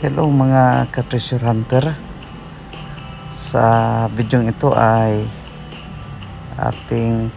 Hello mga ka-treasure hunter. Sa video ito ay ating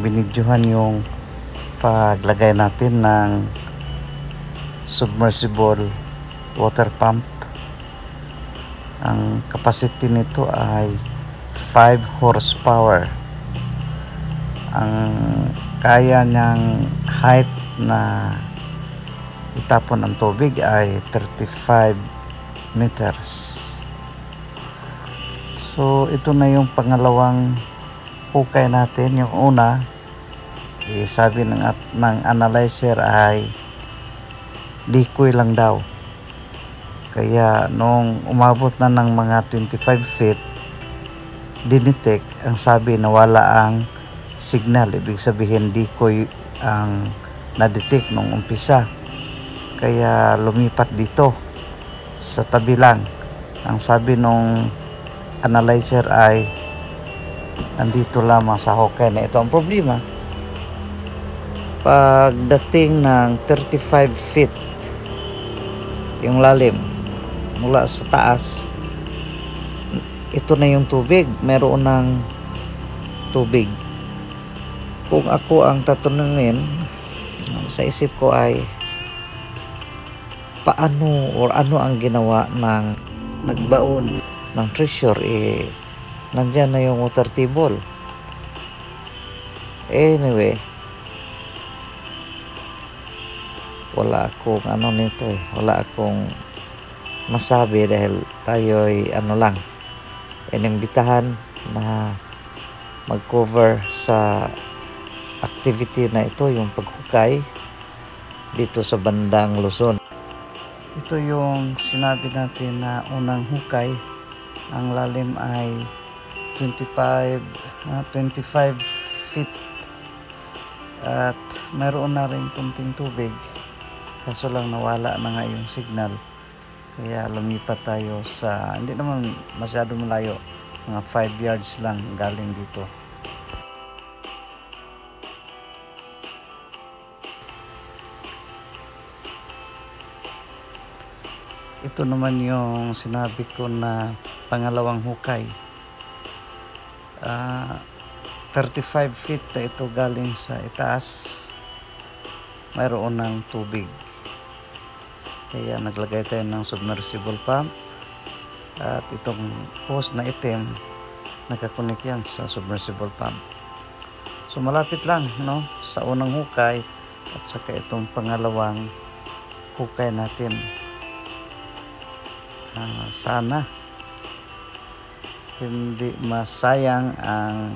binidyohan yung paglagay natin ng submersible water pump. Ang capacity nito ay 5 horsepower. Ang kaya niyang height na itapon ang tubig ay 35 meters. So ito na yung pangalawang hukay natin. Yung una, sabi ng analyzer ay liquid lang daw. Kaya nung umabot na ng mga 25 feet, dinitek, ang sabi na wala ang signal. Ibig sabihin decoy ang na-detect nung umpisa. Kaya lumipat dito sa tabi lang. Ang sabi nung analyzer ay nandito lamang sa hukay na ito. Ang problema, pagdating ng 35 feet yung lalim mula sa taas, ito na yung tubig. Meron ng tubig. Kung ako ang tatanungin, sa isip ko ay paano or ano ang ginawa ng nagbaon ng treasure. Nandyan na yung water table. Anyway, wala akong nito wala akong masabi dahil tayo'y lang, inimbitahan na mag-cover sa activity na ito, yung paghukay dito sa bandang Luzon. Ito yung sinabi natin na unang hukay. Ang lalim ay 25 feet at mayroon na rin kunting tubig, kaso lang nawala na nga yung signal. Kaya lumipat tayo sa, hindi naman masyado malayo, mga 5 yards lang galing dito. Ito naman yung sinabi ko na pangalawang hukay. 35 feet na ito galing sa itaas. Mayroon ng tubig. Kaya naglagay tayo ng submersible pump. At itong hose na itim, nakakunik yan sa submersible pump. So malapit lang, no, sa unang hukay at saka itong pangalawang hukay natin. Sana hindi masayang ang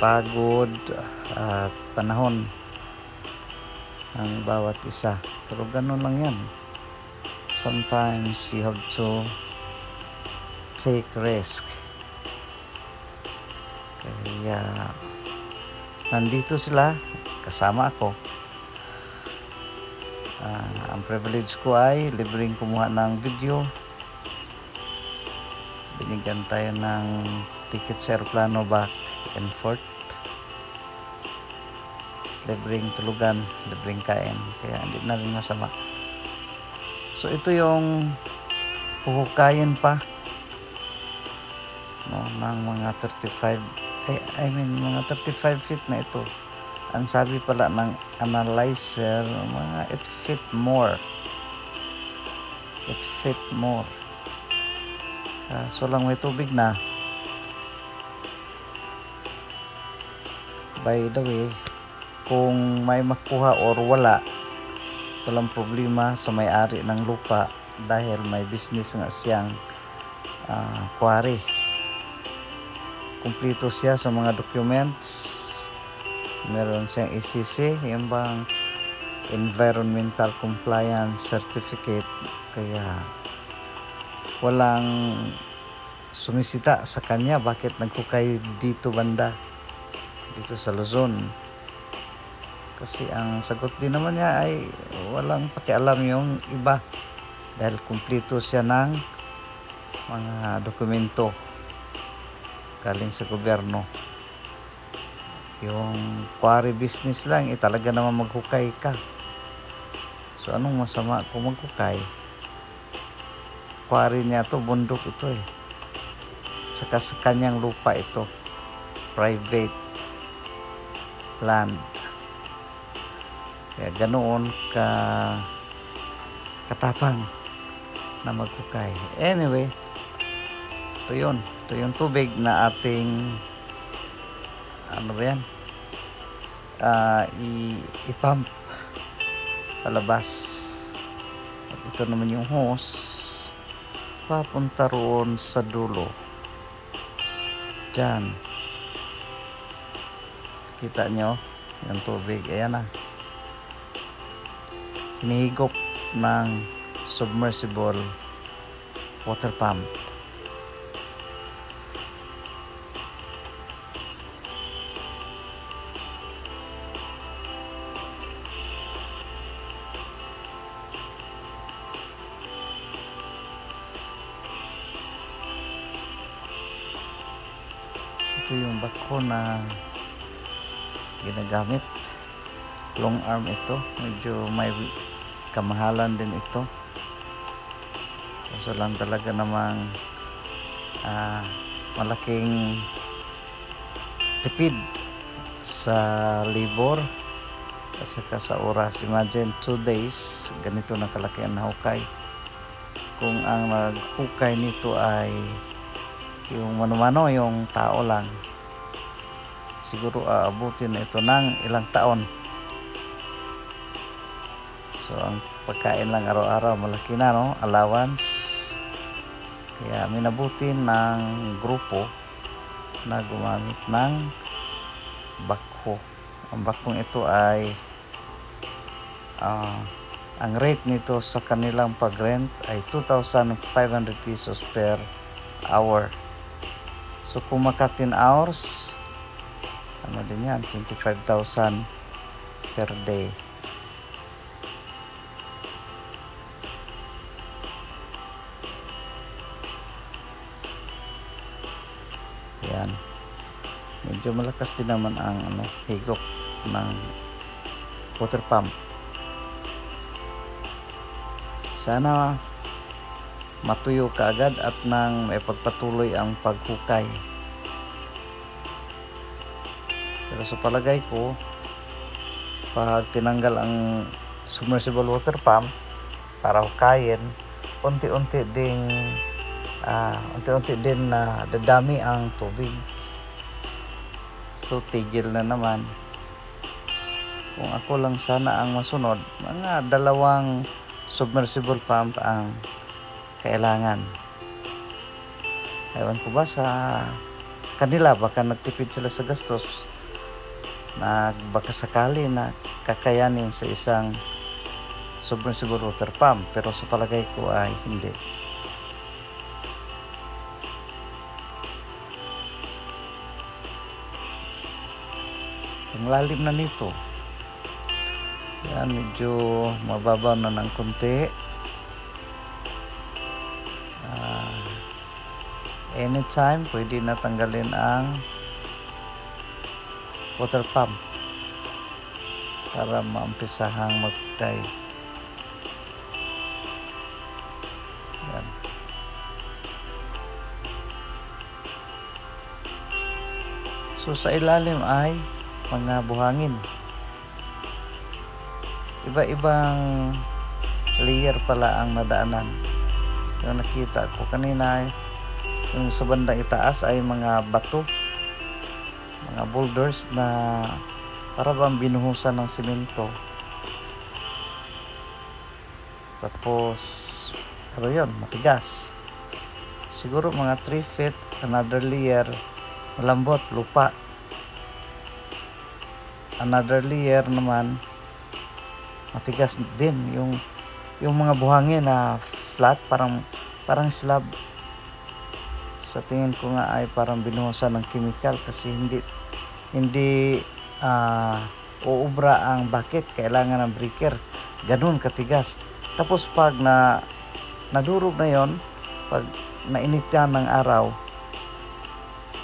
pagod at panahon ng bawat isa, pero ganun lang yan. Sometimes you have to take risk. Kaya nandito sila, kasama ako. Ang privilege ko ay libreng kumuha ng video. Binigyan tayo ng ticket sa aeroplano back and forth. Libreng tulugan, libreng kain. Kaya hindi na rin masama. So ito yung huhukayin pa, no, ng mga 35 mga 35 feet na ito. Ang sabi pala ng analyzer, mga 8 feet more. 8 feet more. So lang may tubig na. By the way, kung may makuha or wala, walang problema sa may-ari ng lupa dahil may business nga siyang quarry. Kumpleto siya sa mga documents. Meron siyang ECC, yung bang Environmental Compliance Certificate. Kaya walang sumisita sa kanya bakit nagkukay dito banda, dito sa Luzon. Kasi ang sagot din naman niya ay walang pakialam yung iba dahil kumpleto siya ng mga dokumento galing sa gobyerno. Yung quarry business lang, talaga naman maghukay ka. So anong masama kung maghukay? Quarry niya to, bundok ito eh. Saka sa kanyang lupa ito, private land. Kaya ganoon katapang na maghukay. Anyway, ito yun. Ito yung tubig na ating ano ba yan? I-pump palabas. At ito naman yung hose papunta roon sa dulo. Diyan. Kita nyo yung tubig. Ayan na. Hinihigop ng submersible water pump. Ito yung bako na ginagamit. Long arm ito. Medyo may kamahalan din ito. So lang talaga namang malaking tipid sa labor at saka sa oras. Imagine 2 days ganito na kalaki ang nahukay. Kung ang naghukay nito ay yung mano-mano, yung tao lang, siguro aabutin na ito ng ilang taon. So ang pagkain lang araw-araw malaki na, no? Allowance. Kaya minabutin ng grupo na gumamit ng bakho. Ang bakhong ito ay ang rate nito sa kanilang pag-rent ay 2,500 pesos per hour. So kung maka 10 hours, ano din yan, 25,000 per day. Yan. Medyo malakas din naman ang higop ng water pump. Sana matuyo kaagad at nang maipagpatuloy ang paghukay. Pero sa palagay ko, pag tinanggal ang submersible water pump para hukayin, unti-unti din na dadami ang tubig. So tigil na naman. Kung ako lang sana ang masunod, mga 2 submersible pump ang kailangan. Ewan ko ba sa kanila, baka nagtipid sila sa gastos, na baka sakali na kakayanin sa isang submersible water pump, pero sa palagay ko ay hindi. Ang lalim na nito. Yan, medyo mababaw na ng konti. Anytime pwede na tanggalin ang water pump para maumpisahang maghukay. Yan. So sa ilalim ay mga buhangin. Iba-ibang layer pala ang nadaanan. Yung nakita ko kanina, yung sa bandang itaas ay mga bato, mga boulders na para bang binuhusan ng simento. Tapos ano yun, matigas. Siguro mga 3 feet. Another layer malambot, lupa. Another layer naman matigas din, yung mga buhangin na flat, parang slab. Sa tingin ko nga ay parang binuhusan ng chemical kasi hindi uubra ang bucket, kailangan ng breaker. Ganun katigas. Tapos pag nadurog na yon, pag nainitan ng araw,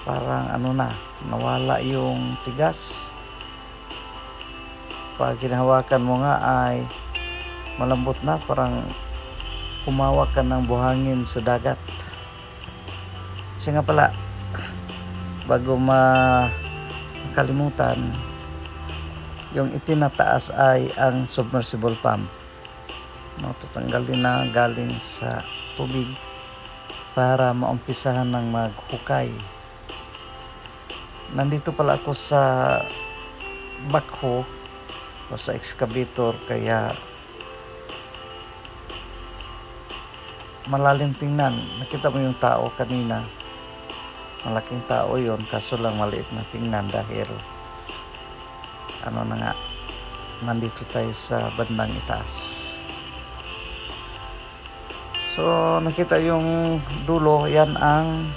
parang nawala yung tigas. Pag ginahawakan mo nga ay malambot na, parang kumawak ka ng buhangin sa dagat. Kasi nga pala, bago makalimutan, yung itinataas ay ang submersible pump. No, tatanggalin na galing sa tubig para maumpisahan ng maghukay. Nandito pala ako sa backhoe o sa excavator, kaya malalim tingnan. Nakita mo yung tao kanina, malaking tao yon, kaso lang maliit na tingnan dahil ano na nga, nandito tayo sa bandang itaas. So nakita yung dulo, yan ang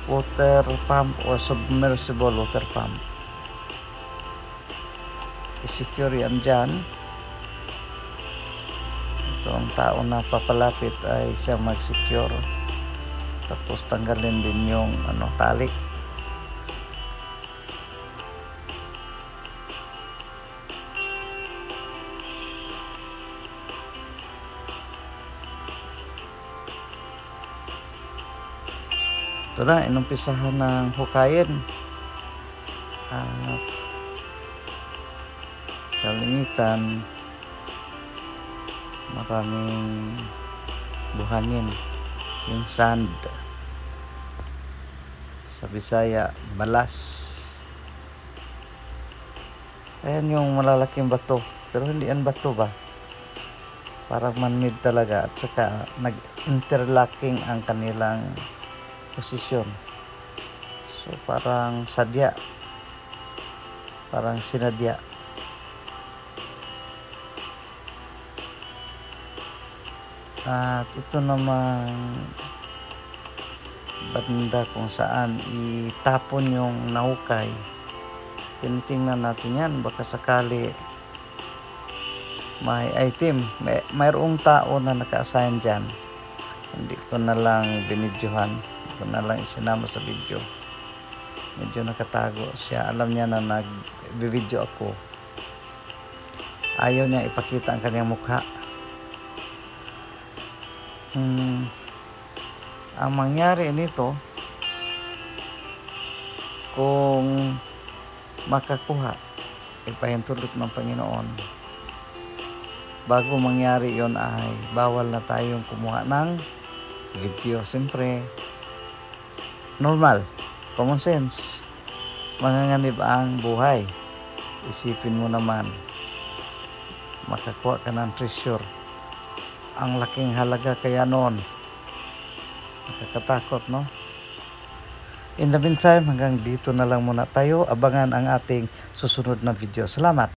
water pump or submersible water pump. I-secure yan dyan. Ito ang tao na papalapit ay siya mag-secure, tapos tanggalin din yung tali. Ito na, inumpisahan ng hukayin at kalimitan maraming buhangin, yung sand, sa Bisaya balas. Ayan yung malalaking bato, pero hindi yan bato ba, parang man-made talaga, at saka nag-interlocking ang kanilang posisyon. So parang sadya, parang sinadya. At ito namang banda kung saan itapon yung nahukay, tinitingnan natin yan, baka sakali may item, mayroong tao na naka-assign dyan. Hindi ko na lang binidyohan, hindi ko na lang isinama sa video, medyo nakatago siya. Alam niya na nag-video ako, ayaw niya ipakita ang kanyang mukha. Ang mangyari nito, kung makakuha, ipahintulot ng Panginoon, bago mangyari yon ay bawal na tayong kumuha ng video. Siyempre, normal, common sense, manganganib ang buhay. Isipin mo naman, makakuha ka ng treasure, ang laking halaga kaya noon. Nakakatakot, no? In the meantime, hanggang dito na lang muna tayo. Abangan ang ating susunod na video. Salamat!